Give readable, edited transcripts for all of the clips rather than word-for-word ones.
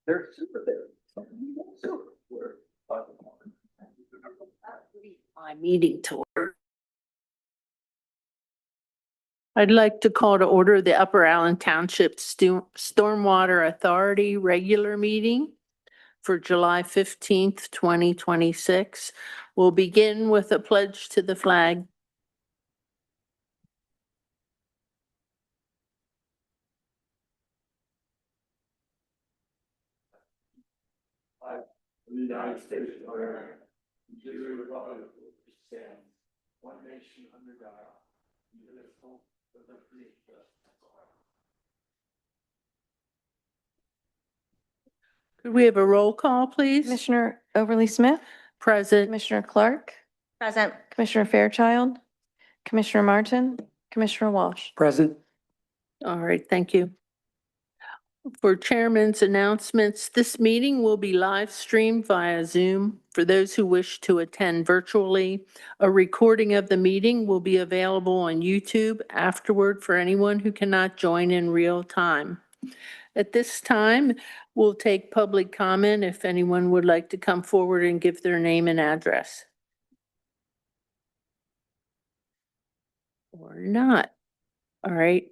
They're super there. Super. My meeting to order. I'd like to call to order the Upper Allen Township Stormwater Authority regular meeting for July 15th, 2026. We'll begin with a pledge to the flag. The United States of America, to the republic which stands, one nation under God, indivisible, with liberty and justice for all. Could we have a roll call, please? Commissioner Overly Smith, Present. Commissioner Clark, Present. Commissioner Fairchild, Commissioner Martin, Commissioner Walsh. Present. All right, thank you. For chairman's announcements, this meeting will be live streamed via Zoom. For those who wish to attend virtually, a recording of the meeting will be available on YouTube afterward for anyone who cannot join in real time. At this time, we'll take public comment if anyone would like to come forward and give their name and address. Or not. All right,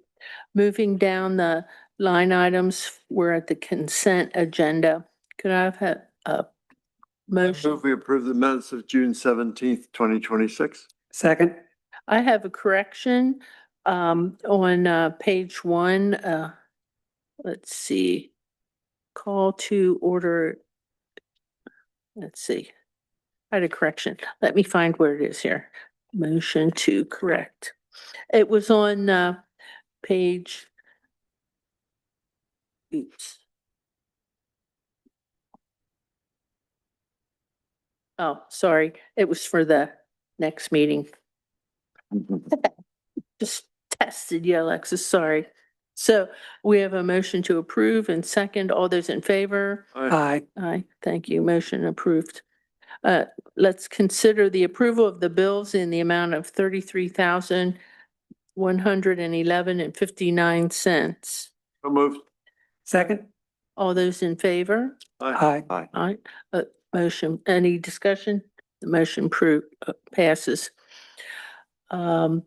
moving down the line items, we're at the consent agenda. Could I have a motion? Move we approve the minutes of June 17th, 2026. Second. I have a correction on page 1. Let's see. Call to order. Let's see. I had a correction. Let me find where it is here. Motion to correct. It was on page. Oops. Oh, sorry. It was for the next meeting. Just tested you, Alexis, sorry. So we have a motion to approve and second. All those in favor? Aye. Aye, thank you. Motion approved. Let's consider the approval of the bills in the amount of $33,111.59. So moved. Second. All those in favor? Aye. Aye. Motion, any discussion? The motion passes. The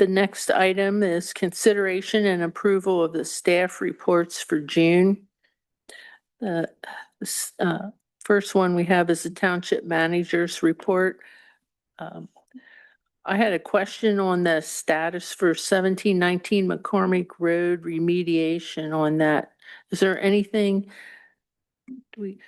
next item is consideration and approval of the staff reports for June. First one we have is the township manager's report. I had a question on the status for 1719 McCormick Road remediation on that. Is there anything? Do we?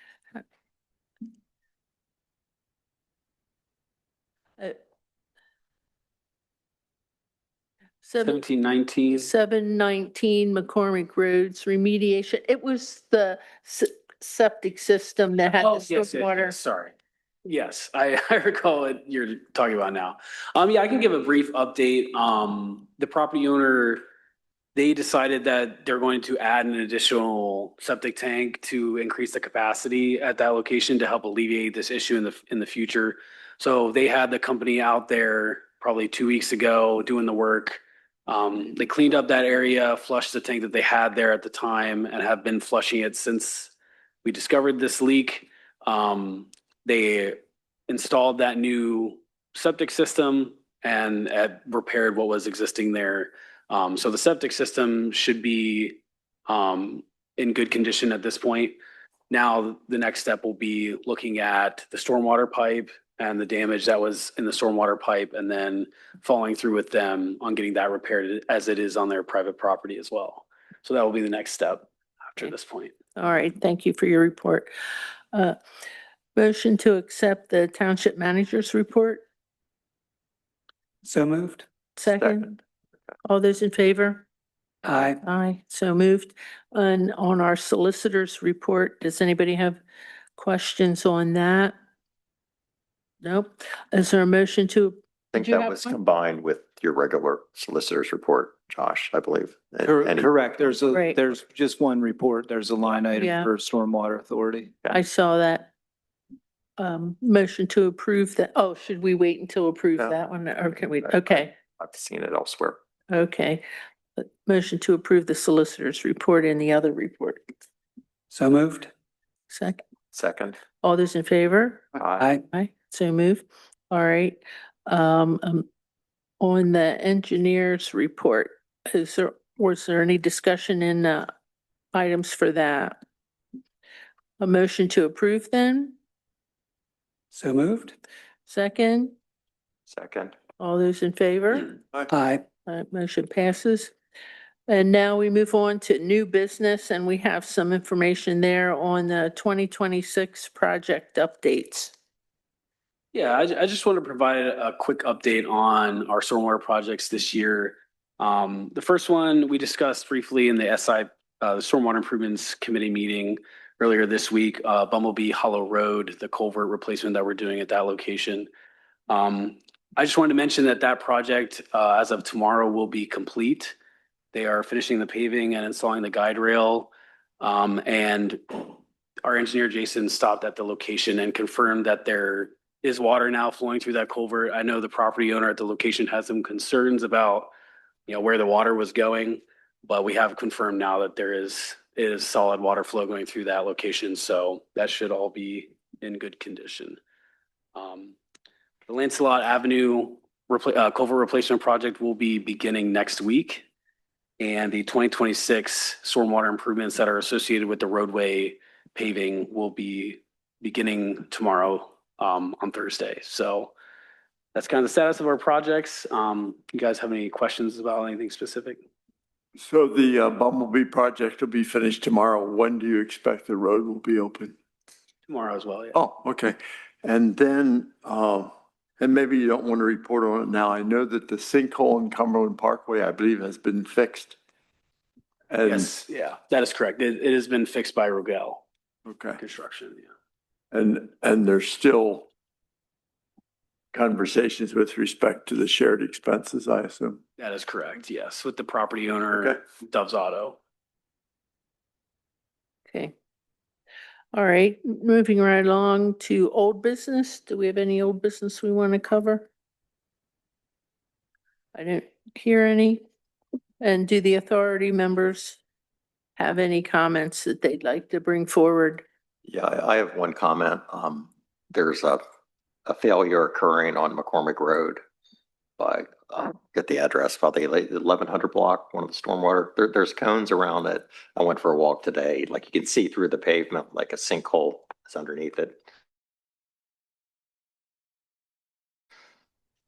1719. 719 McCormick Roads remediation. It was the septic system that had the stormwater. Sorry. Yes, I recall what you're talking about now. Yeah, I can give a brief update. The property owner, they decided that they're going to add an additional septic tank to increase the capacity at that location to help alleviate this issue in the future. So they had the company out there probably 2 weeks ago doing the work. They cleaned up that area, flushed the tank that they had there at the time, and have been flushing it since we discovered this leak. They installed that new septic system and had repaired what was existing there. So the septic system should be in good condition at this point. Now, the next step will be looking at the stormwater pipe and the damage that was in the stormwater pipe, and then following through with them on getting that repaired as it is on their private property as well. So that will be the next step after this point. All right, thank you for your report. Motion to accept the township manager's report. So moved. Second. All those in favor? Aye. Aye, so moved. And on our solicitor's report, does anybody have questions on that? Nope. Is there a motion to? I think Did you that have was one? combined with your regular solicitor's report, Josh, I believe. Any- Correct. There's Right. there's just one report. There's a line Yeah. item for Stormwater Authority. I saw that. Motion to approve that. Oh, should we wait until approve No. that one or can we? Right. Okay, I've seen it elsewhere. okay. Motion to approve the solicitor's report and the other report. So moved. Second, Second. all those in favor? Aye. Aye, so move. All right. On the engineer's report, was there any discussion in items for that? A motion to approve then? So moved. Second, Second. all those in favor? Aye. Motion passes. And now we move on to new business, and we have some information there on the 2026 project updates. Yeah, I just want to provide a quick update on our stormwater projects this year. The first one we discussed briefly in the the Stormwater Improvements Committee meeting earlier this week, Bumblebee Hollow Road, the culvert replacement that we're doing at that location. I just wanted to mention that project, as of tomorrow, will be complete. They are finishing the paving and installing the guide rail. And our engineer, Jason, stopped at the location and confirmed that there is water now flowing through that culvert. I know the property owner at the location had some concerns about, where the water was going, but we have confirmed now that there is solid water flow going through that location. So that should all be in good condition. The Lancelot Avenue culvert replacement project will be beginning next week. And the 2026 stormwater improvements that are associated with the roadway paving will be beginning tomorrow, on Thursday. So that's kind of the status of our projects. You guys have any questions about anything specific? So the Bumblebee project will be finished tomorrow. When do you expect the road will be open? Tomorrow as well, yeah. Oh, okay. And then, and maybe you don't want to report on it now. I know that the sinkhole in Cumberland Parkway, I believe, has been fixed. And, Yes, yeah, that is correct. It has been fixed by Rogel okay. Construction, yeah. And there's still conversations with respect to the shared expenses, I assume. That is correct, yes, with the property owner, Okay. Dove's Auto. Okay. All right, moving right along to old business. Do we have any old business we want to cover? I didn't hear any. And do the authority members have any comments that they'd like to bring forward? Yeah, I have one comment. There's a failure occurring on McCormick Road by, get the address, about the 1100 block, one of the stormwater. There's cones around it. I went for a walk today. Like you can see through the pavement, like a sinkhole is underneath it.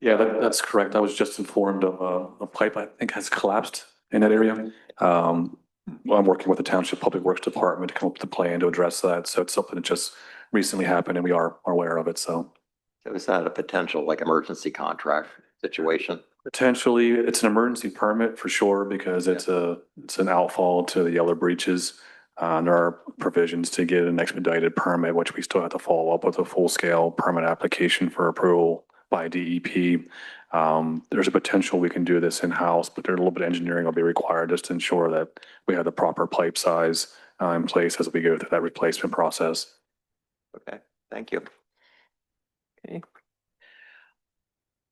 Yeah, that's correct. I was just informed of a pipe I think has collapsed in that area. I'm working with the Township Public Works Department to come up with a plan to address that. So it's something that just recently happened and we are aware of it. So So is that a potential like emergency contract situation? potentially it's an emergency permit for sure because it's an outfall to the yellow breaches. There are provisions to get an expedited permit, which we still have to follow up with a full-scale permit application for approval by DEP. There's a potential we can do this in-house, but there's a little bit of engineering will be required just to ensure that we have the proper pipe size in place as we go through that replacement process. Okay, thank you. Okay.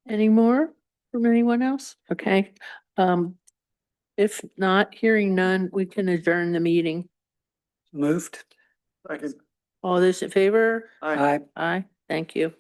Any more from anyone else? Okay. If not, hearing none, we can adjourn the meeting. Moved. Second. All those in favor? Aye. Aye. Thank you.